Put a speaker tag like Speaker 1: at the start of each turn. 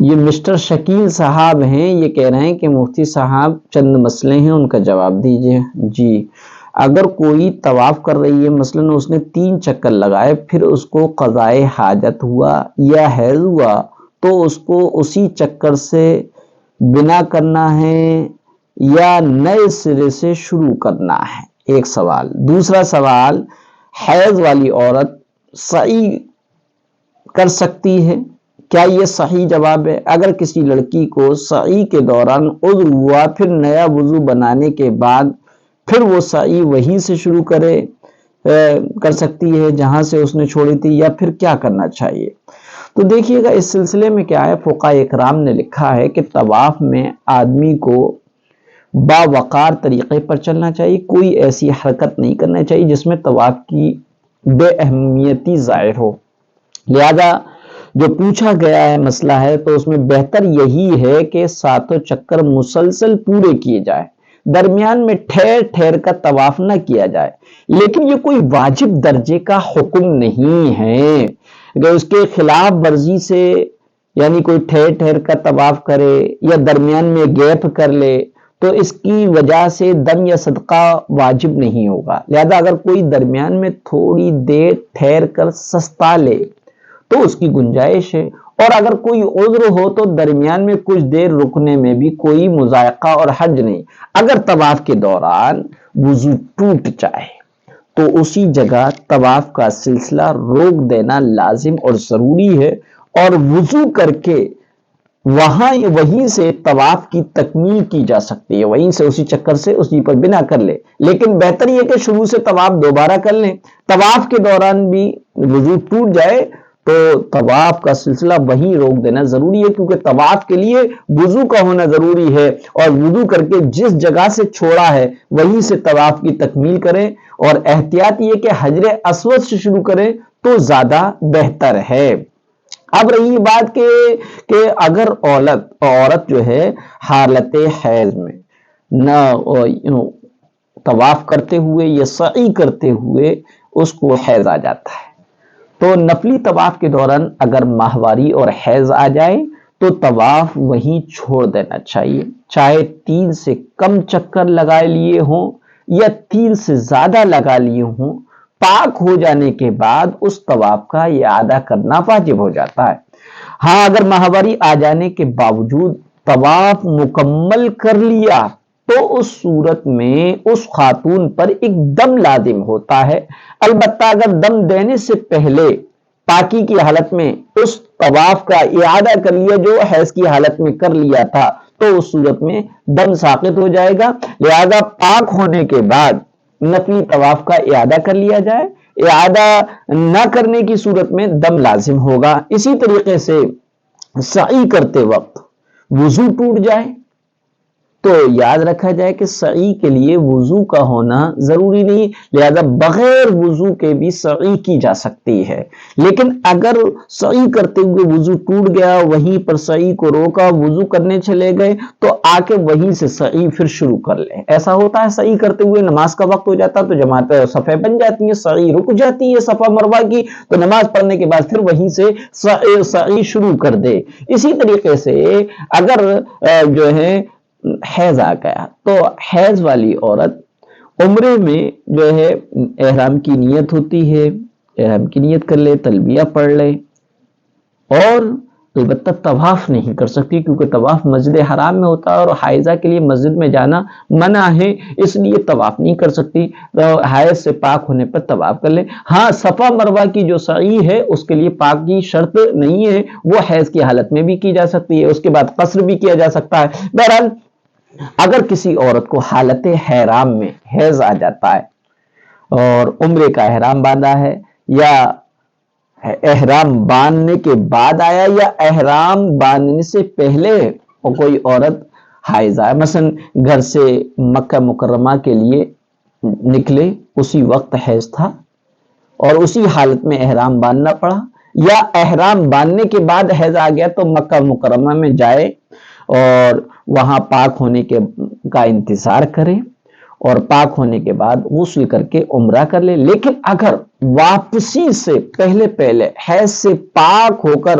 Speaker 1: یہ مسٹر شکیل صاحب ہیں، یہ کہہ رہے ہیں کہ مفتی صاحب چند مسئلے ہیں، ان کا جواب دیجئے۔ جی، اگر کوئی طواف کر رہی ہے، مثلاً اس نے 3 چکر لگائے، پھر اس کو قضائے حاجت ہوا یا حیض ہوا، تو اس کو اسی چکر سے بنا کرنا ہے یا نئے سرے سے شروع کرنا ہے؟ ایک سوال۔ دوسرا سوال، حیض والی عورت سعی کر سکتی ہے؟ کیا یہ صحیح جواب ہے؟ اگر کسی لڑکی کو سعی کے دوران عذر ہوا، پھر نیا وضو بنانے کے بعد پھر وہ سعی وہیں سے شروع کر سکتی ہے جہاں سے اس نے چھوڑی تھی، یا پھر کیا کرنا چاہیے؟ تو دیکھیے گا، اس سلسلے میں کیا ہے، فقہاء اکرام نے لکھا ہے کہ طواف میں آدمی کو باوقار طریقے پر چلنا چاہیے، کوئی ایسی حرکت نہیں کرنا چاہیے جس میں طواف کی بے اہمیتی ظاہر ہو۔ لہذا جو پوچھا گیا ہے مسئلہ ہے، تو اس میں بہتر یہی ہے کہ 7 چکر مسلسل پورے کیے جائے، درمیان میں ٹھہر ٹھہر کر طواف نہ کیا جائے۔ لیکن یہ کوئی واجب درجے کا حکم نہیں ہے کہ اس کے خلاف ورزی سے، یعنی کوئی ٹھہر ٹھہر کر طواف کرے یا درمیان میں گیپ کر لے تو اس کی وجہ سے دم یا صدقہ واجب نہیں ہوگا۔ لہذا اگر کوئی درمیان میں تھوڑی دیر ٹھہر کر سستا لے تو اس کی گنجائش ہے، اور اگر کوئی عذر ہو تو درمیان میں کچھ دیر رکنے میں بھی کوئی مضائقہ اور حرج نہیں۔ اگر طواف کے دوران وضو ٹوٹ جائے تو اسی جگہ طواف کا سلسلہ روک دینا لازم اور ضروری ہے، اور وضو کر کے وہیں سے طواف کی تکمیل کی جا سکتی ہے، وہیں سے اسی چکر سے اسی پر بنا کر لے۔ لیکن بہتر یہ کہ شروع سے طواف دوبارہ کر لیں۔ طواف کے دوران بھی وضو ٹوٹ جائے تو طواف کا سلسلہ وہیں روک دینا ضروری ہے، کیونکہ طواف کے لیے وضو کا ہونا ضروری ہے، اور وضو کر کے جس جگہ سے چھوڑا ہے وہیں سے طواف کی تکمیل کریں، اور احتیاط یہ کہ حجر اسود سے شروع کریں تو زیادہ بہتر ہے۔ اب رہی بات کہ اگر عورت جو ہے حالت حیض میں نہ طواف کرتے ہوئے یا سعی کرتے ہوئے اس کو حیض آ جاتا ہے، تو نفلی طواف کے دوران اگر ماہواری اور حیض آ جائے تو طواف وہیں چھوڑ دینا چاہیے، چاہے 3 سے کم چکر لگائے لیے ہوں یا 3 سے زیادہ لگا لیے ہوں۔ پاک ہو جانے کے بعد اس طواف کا اعادہ کرنا واجب ہو جاتا ہے۔ ہاں، اگر ماہواری آ جانے کے باوجود طواف مکمل کر لیا تو اس صورت میں اس خاتون پر ایک دم لازم ہوتا ہے۔ البتہ اگر دم دینے سے پہلے پاکی کی حالت میں اس طواف کا اعادہ کر لیا جو حیض کی حالت میں کر لیا تھا، تو اس صورت میں دم ساقط ہو جائے گا۔ لہذا پاک ہونے کے بعد نفلی طواف کا اعادہ کر لیا جائے، اعادہ نہ کرنے کی صورت میں دم لازم ہوگا۔ اسی طریقے سے سعی کرتے وقت وضو ٹوٹ جائے تو یاد رکھا جائے کہ سعی کے لیے وضو کا ہونا ضروری نہیں، لہذا بغیر وضو کے بھی سعی کی جا سکتی ہے۔ لیکن اگر سعی کرتے ہوئے وضو ٹوٹ گیا، وہیں پر سعی کو روکا، وضو کرنے چلے گئے، تو آ کے وہیں سے سعی پھر شروع کر لیں۔ ایسا ہوتا ہے سعی کرتے ہوئے نماز کا وقت ہو جاتا تو جماعت صفیں بن جاتی ہیں، سعی رک جاتی ہے صفا مروہ کی، تو نماز پڑھنے کے بعد پھر وہیں سے سعی شروع کر دے۔ اسی طریقے سے اگر جو ہے حیض آ گیا تو حیض والی عورت عمرے میں جو ہے احرام کی نیت ہوتی ہے، احرام کی نیت کر لے، تلبیہ پڑھ لے، اور البتہ طواف نہیں کر سکتی کیونکہ طواف مسجد حرام میں ہوتا ہے اور حائضہ کے لیے مسجد میں جانا منع ہے، اس لیے طواف نہیں کر سکتی۔ حیض سے پاک ہونے پر طواف کر لے۔ ہاں، صفا مروہ کی جو سعی ہے اس کے لیے پاک کی شرط نہیں ہے، وہ حیض کی حالت میں بھی کی جا سکتی ہے، اس کے بعد قصر بھی کیا جا سکتا ہے۔ بہرحال اگر کسی عورت کو حالت احرام میں حیض آ جاتا ہے اور عمرے کا احرام باندھا ہے، یا احرام باندھنے کے بعد آیا یا احرام باندھنے سے پہلے کوئی عورت حائض آئے، مثلا گھر سے مکہ مکرمہ کے لیے نکلے، اسی وقت حیض تھا اور اسی حالت میں احرام باندھنا پڑا، یا احرام باندھنے کے بعد حیض آ گیا تو مکہ مکرمہ میں جائے اور وہاں پاک ہونے کا انتظار کرے، اور پاک ہونے کے بعد غسل کر کے عمرہ کر لے۔ لیکن اگر واپسی سے پہلے حیض سے پاک ہو کر